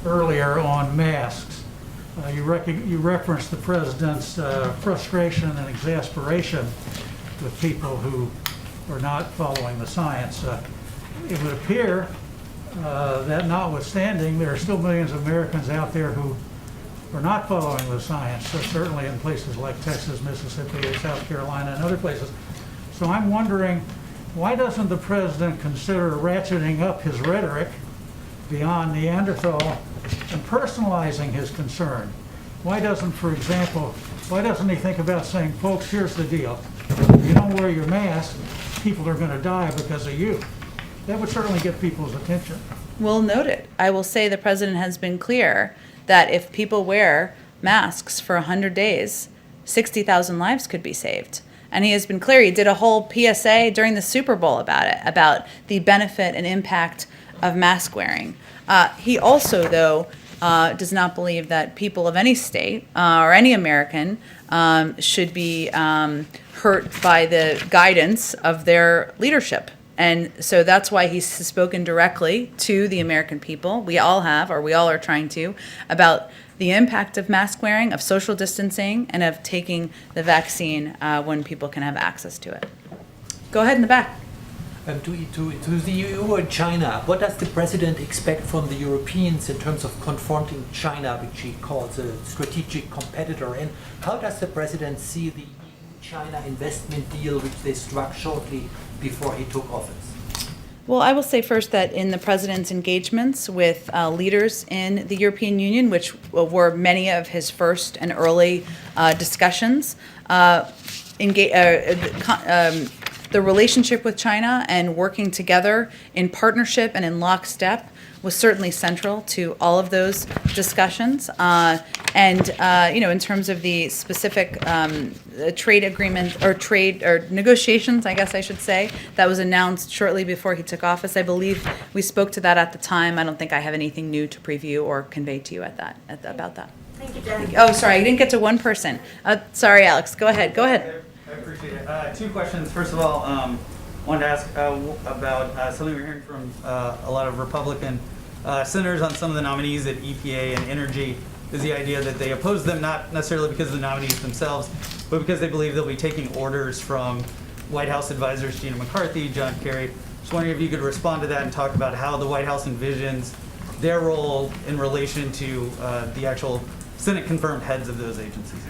[SPEAKER 14] earlier on masks. You referenced the president's frustration and exasperation with people who are not following the science. It would appear that notwithstanding, there are still millions of Americans out there who are not following the science, certainly in places like Texas, Mississippi, South Carolina, and other places. So I'm wondering, why doesn't the president consider ratcheting up his rhetoric beyond Neanderthal and personalizing his concern? Why doesn't he think about saying, folks, here's the deal. If you don't wear your mask, people are going to die because of you. That would certainly get people's attention.
[SPEAKER 1] Well noted. I will say the president has been clear that if people wear masks for 100 days, 60,000 lives could be saved. And he has been clear. He did a whole PSA during the Super Bowl about it, about the benefit and impact of mask wearing. He also, though, does not believe that people of any state or any American should be hurt by the guidance of their leadership. And so that's why he's spoken directly to the American people. We all are trying to, about the impact of mask wearing, of social distancing, and of taking the vaccine when people can have access to it. Go ahead in the back.
[SPEAKER 15] To the EU and China, what does the president expect from the Europeans in terms of confronting China, which he calls a strategic competitor? And how does the president see the China investment deal which they struck shortly before he took office?
[SPEAKER 1] Well, I will say first that in the president's engagements with leaders in the European Union, which were many of his first and early discussions, the relationship with China and working together in partnership and in lockstep was certainly central to all of those discussions. In terms of the specific trade agreement or negotiations, I guess I should say, that was announced shortly before he took office, I believe we spoke to that at the time. I don't think I have anything new to preview or convey to you about that.
[SPEAKER 8] Thank you, Jen.
[SPEAKER 1] Oh, sorry, I didn't get to one person. Sorry, Alex, go ahead.
[SPEAKER 16] I appreciate it. Two questions. First of all, wanted to ask about something we're hearing from a lot of Republican senators on some of the nominees at EPA and Energy, is the idea that they oppose them not necessarily because of the nominees themselves, but because they believe they'll be taking orders from White House advisors Gina McCarthy, John Kerry. Just wondering if you could respond to that and talk about how the White House envisions their role in relation to the actual Senate-confirmed heads of those agencies.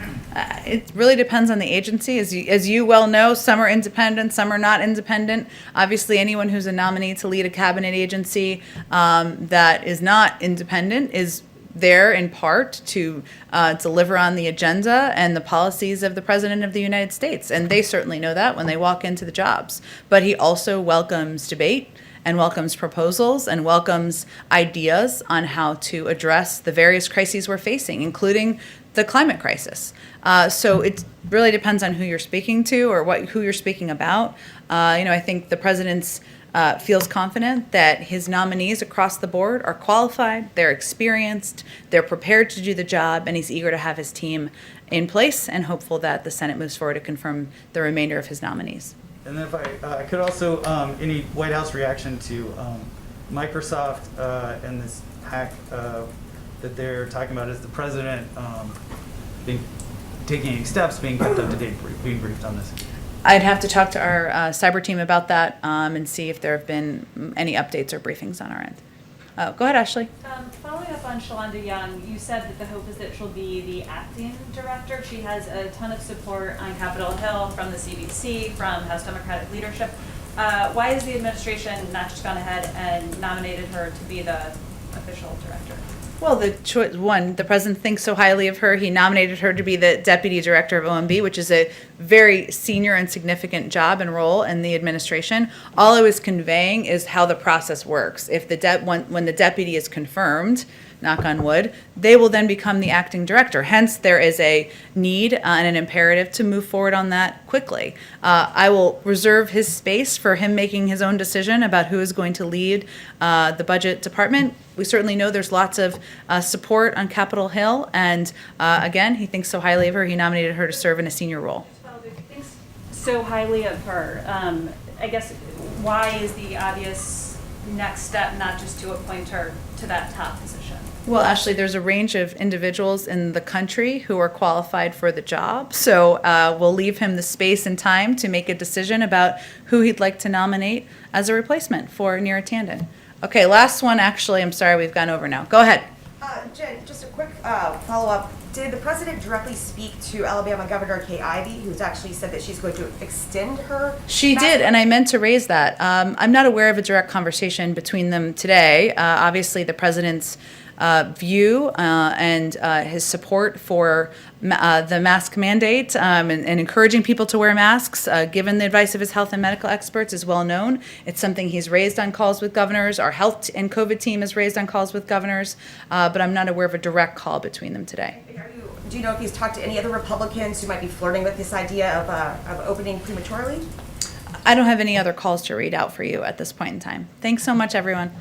[SPEAKER 1] It really depends on the agency. As you well know, some are independent, some are not independent. Obviously, anyone who's a nominee to lead a cabinet agency that is not independent is there in part to deliver on the agenda and the policies of the President of the United States. And they certainly know that when they walk into the jobs. But he also welcomes debate and welcomes proposals and welcomes ideas on how to address the various crises we're facing, including the climate crisis. So it really depends on who you're speaking to or who you're speaking about. I think the president's feels confident that his nominees across the board are qualified, they're experienced, they're prepared to do the job, and he's eager to have his team in place and hopeful that the Senate moves forward to confirm the remainder of his nominees.
[SPEAKER 16] And then if I could also, any White House reaction to Microsoft and this hack that they're talking about, is the president taking any steps, being kept up to date, being briefed on this?
[SPEAKER 1] I'd have to talk to our cyber team about that and see if there have been any updates or briefings on our end. Go ahead, Ashley.
[SPEAKER 10] Following up on Shalonda Young, you said that the hope is that she'll be the acting director. She has a ton of support on Capitol Hill from the CDC, from House Democratic leadership. Why has the administration not just gone ahead and nominated her to be the official director?
[SPEAKER 1] Well, the president thinks so highly of her. He nominated her to be the deputy director of OMB, which is a very senior and significant job and role in the administration. All I was conveying is how the process works. If when the deputy is confirmed, knock on wood, they will then become the acting director. Hence, there is a need and an imperative to move forward on that quickly. I will reserve his space for him making his own decision about who is going to lead the budget department. We certainly know there's lots of support on Capitol Hill, and again, he thinks so highly of her, he nominated her to serve in a senior role.
[SPEAKER 10] Well, he thinks so highly of her. I guess, why is the obvious next step not just to appoint her to that top position?
[SPEAKER 1] Well, Ashley, there's a range of individuals in the country who are qualified for the job, so we'll leave him the space and time to make a decision about who he'd like to nominate as a replacement for Neera Tanden. Okay, last one, actually, I'm sorry, we've gone over now. Go ahead.
[SPEAKER 12] Jen, just a quick follow-up. Did the president directly speak to Alabama Governor Kay Ivey, who's actually said that she's going to extend her?
[SPEAKER 1] She did, and I meant to raise that. I'm not aware of a direct conversation between them today. Obviously, the president's view and his support for the mask mandate and encouraging people to wear masks, given the advice of his health and medical experts, is well known. It's something he's raised on calls with governors. Our health and COVID team has raised on calls with governors, but I'm not aware of a direct call between them today.
[SPEAKER 12] Do you know if he's talked to any other Republicans who might be flirting with this idea of opening prematurely?
[SPEAKER 1] I don't have any other calls to read out for you at this point in time. Thanks so much, everyone.